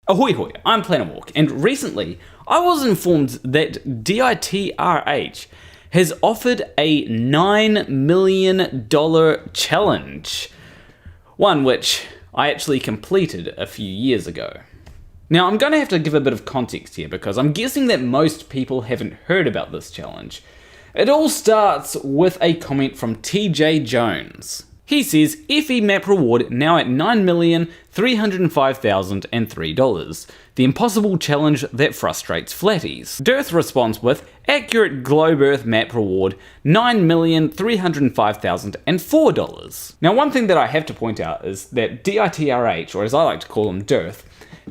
Ahoy hoy, I'm Planetwalk, and recently I was informed that DITRH has offered a $9 million challenge, one which I actually completed a few years ago. Now I'm going to have to give a bit of context here because I'm guessing that most people haven't heard about this challenge. It all starts with a comment from TJ Jones. He says, FE map reward now at $9,305,003. The impossible challenge that frustrates flatties. DITRH responds with, accurate globe earth map reward $9,305,004. Now one thing that I have to point out is that DITRH, or as I like to call him DITRH,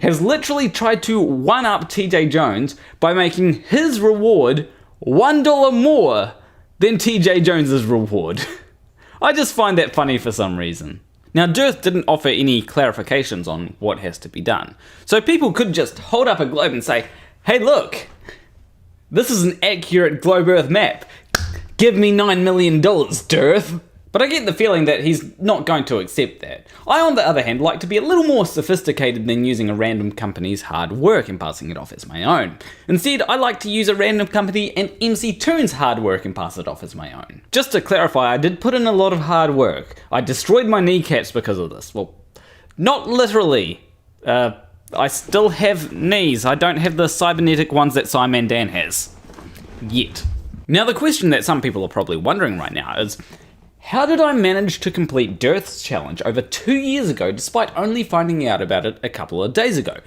has literally tried to one-up TJ Jones by making his reward $1 more than TJ Jones's reward. I just find that funny for some reason. Now DITRH didn't offer any clarifications on what has to be done, so people could just hold up a globe and say, hey look, this is an accurate globe earth map, give me $9 million, DITRH. But I get the feeling that he's not going to accept that. I, on the other hand, like to be a little more sophisticated than using a random company's hard work and passing it off as my own. Instead, I like to use a random company and MC Toon's hard work and pass it off as my own. Just to clarify, I did put in a lot of hard work. I destroyed my kneecaps because of this. Well, not literally. I still have knees. I don't have the cybernetic ones that Simon Dan has. Yet. Now the question that some people are probably wondering right now is, how did I manage to complete DITRH's challenge over 2 years ago despite only finding out about it a couple of days ago?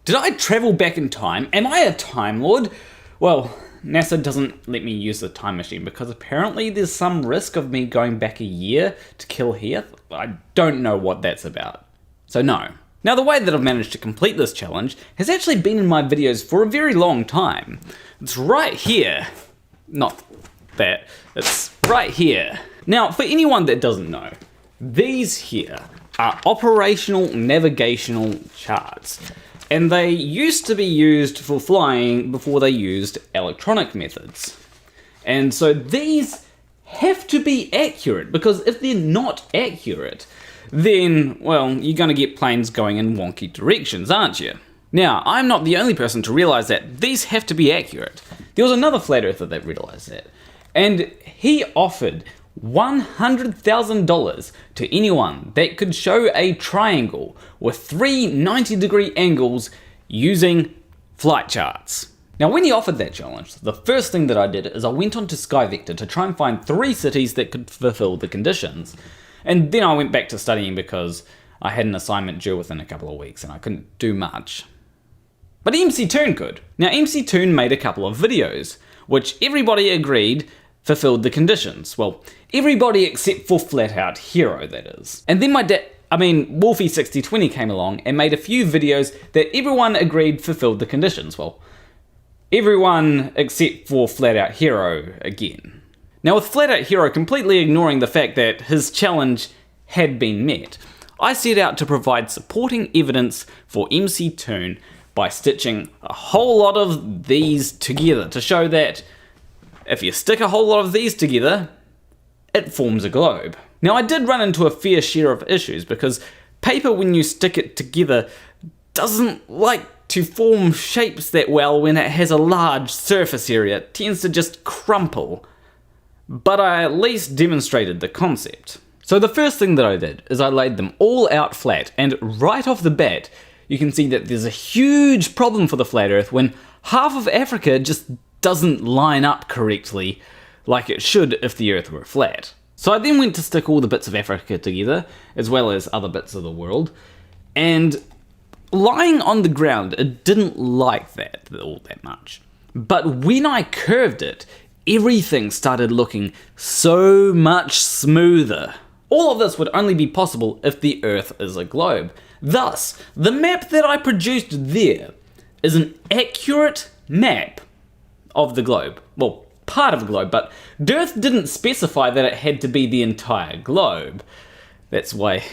Did I travel back in time? Am I a Time Lord? Well, NASA doesn't let me use the time machine because apparently there's some risk of me going back a year to kill Heath. I don't know what that's about. So no. Now the way that I've managed to complete this challenge has actually been in my videos for a very long time. It's right here. Not that. It's right here. Now, for anyone that doesn't know, these here are operational navigational charts, and they used to be used for flying before they used electronic methods. And so these have to be accurate, because if they're not accurate, then, well, you're going to get planes going in wonky directions, aren't you? Now, I'm not the only person to realize that these have to be accurate. There was another flat earther that realized that, and he offered $100,000 to anyone that could show a triangle with 3 90-degree angles using flight charts. Now when he offered that challenge, the first thing that I did is I went onto SkyVector to try and find 3 cities that could fulfill the conditions. And then I went back to studying because I had an assignment due within a couple of weeks and I couldn't do much. But MC Toon could. Now MC Toon made a couple of videos, which everybody agreed fulfilled the conditions. Well, everybody except for Flat Out Hero, that is. And then Wolfie6020 came along and made a few videos that everyone agreed fulfilled the conditions. Well, everyone except for Flat Out Hero again. Now with Flat Out Hero completely ignoring the fact that his challenge had been met, I set out to provide supporting evidence for MC Toon by stitching a whole lot of these together to show that if you stick a whole lot of these together, it forms a globe. Now I did run into a fair share of issues because paper, when you stick it together, doesn't like to form shapes that well when it has a large surface area. It tends to just crumple. But I at least demonstrated the concept. So the first thing that I did is I laid them all out flat, and right off the bat you can see that there's a huge problem for the flat earth when half of Africa just doesn't line up correctly like it should if the earth were flat. So I then went to stick all the bits of Africa together, as well as other bits of the world, and lying on the ground, it didn't like that all that much. But when I curved it, everything started looking so much smoother. All of this would only be possible if the earth is a globe. Thus, the map that I produced there is an accurate map of the globe. Well, part of the globe, but DITRH didn't specify that it had to be the entire globe. That's why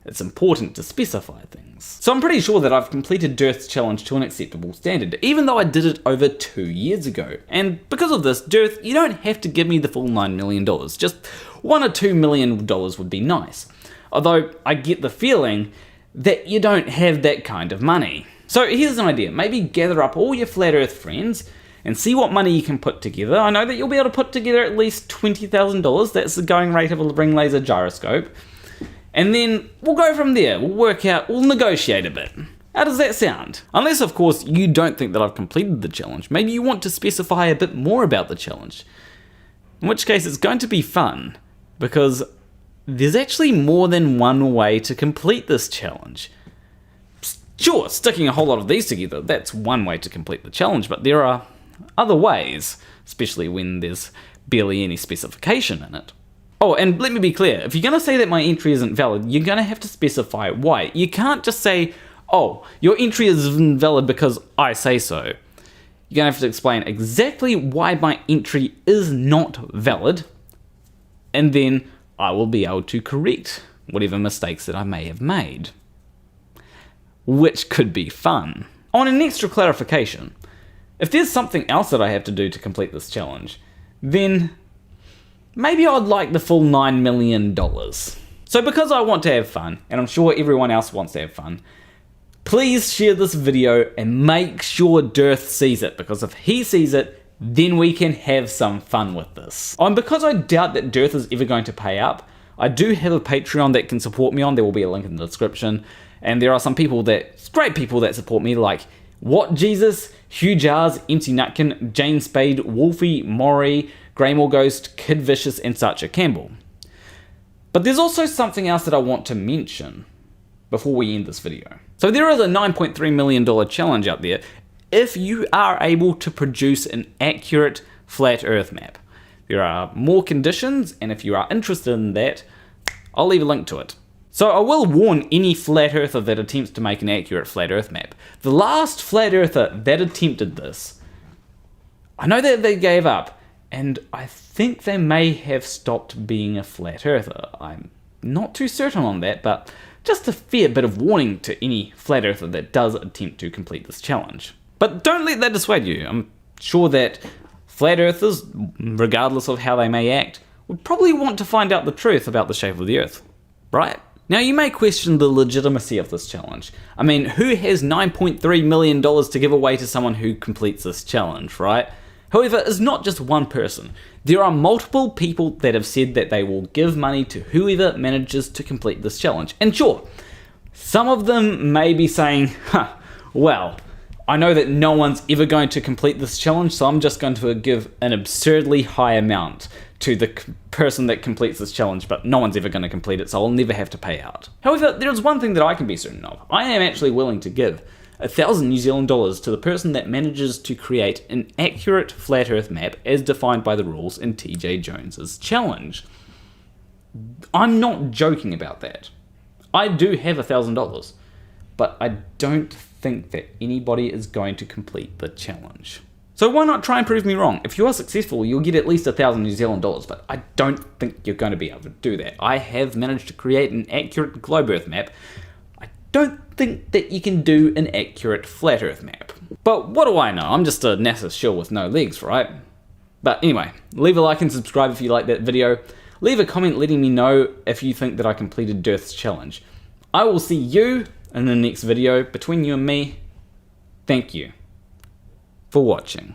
it's important to specify things. So I'm pretty sure that I've completed DITRH's challenge to an acceptable standard, even though I did it over 2 years ago. And because of this, DITRH, you don't have to give me the full $9 million. Just $1 or $2 million would be nice. Although I get the feeling that you don't have that kind of money. So here's an idea. Maybe gather up all your flat earth friends and see what money you can put together. I know that you'll be able to put together at least $20,000. That's the going rate of a ring laser gyroscope. And then we'll go from there. We'll work out, we'll negotiate a bit. How does that sound? Unless, of course, you don't think that I've completed the challenge. Maybe you want to specify a bit more about the challenge. In which case, it's going to be fun, because there's actually more than one way to complete this challenge. Sure, sticking a whole lot of these together, that's one way to complete the challenge, but there are other ways, especially when there's barely any specification in it. Oh, and let me be clear, if you're going to say that my entry isn't valid, you're going to have to specify why. You can't just say, oh, your entry is invalid because I say so. You're going to have to explain exactly why my entry is not valid, and then I will be able to correct whatever mistakes that I may have made. Which could be fun. On an extra clarification, if there's something else that I have to do to complete this challenge, then maybe I'd like the full $9 million. So because I want to have fun, and I'm sure everyone else wants to have fun, please share this video and make sure DITRH sees it, because if he sees it, then we can have some fun with this. And because I doubt that DITRH is ever going to pay up, I do have a Patreon that can support me on. There will be a link in the description. And there are some people great people that support me, like What Jesus, Hugh Jars, MC Nutkin, Jane Spade, Wolfie, Maury, Greymore Ghost, Kid Vicious, and Sacha Campbell. But there's also something else that I want to mention before we end this video. So there is a $9.3 million challenge out there if you are able to produce an accurate flat earth map. There are more conditions, and if you are interested in that, I'll leave a link to it. So I will warn any flat earther that attempts to make an accurate flat earth map. The last flat earther that attempted this, I know that they gave up, and I think they may have stopped being a flat earther. I'm not too certain on that, but just a fair bit of warning to any flat earther that does attempt to complete this challenge. But don't let that dissuade you. I'm sure that flat earthers, regardless of how they may act, would probably want to find out the truth about the shape of the earth, right? Now you may question the legitimacy of this challenge. I mean, who has $9.3 million to give away to someone who completes this challenge, right? However, it's not just one person. There are multiple people that have said that they will give money to whoever manages to complete this challenge. And sure, some of them may be saying, well, I know that no one's ever going to complete this challenge, so I'm just going to give an absurdly high amount to the person that completes this challenge, but no one's ever going to complete it, so I'll never have to pay out. However, there's one thing that I can be certain of. I am actually willing to give $1,000 to the person that manages to create an accurate flat earth map as defined by the rules in TJ Jones's challenge. I'm not joking about that. I do have $1,000, but I don't think that anybody is going to complete the challenge. So why not try and prove me wrong? If you are successful, you'll get at least $1,000, but I don't think you're going to be able to do that. I have managed to create an accurate globe earth map. I don't think that you can do an accurate flat earth map. But what do I know? I'm just a NASA shill with no legs, right? But anyway, leave a like and subscribe if you like that video. Leave a comment letting me know if you think that I completed DITRH's challenge. I will see you in the next video. Between you and me, thank you for watching.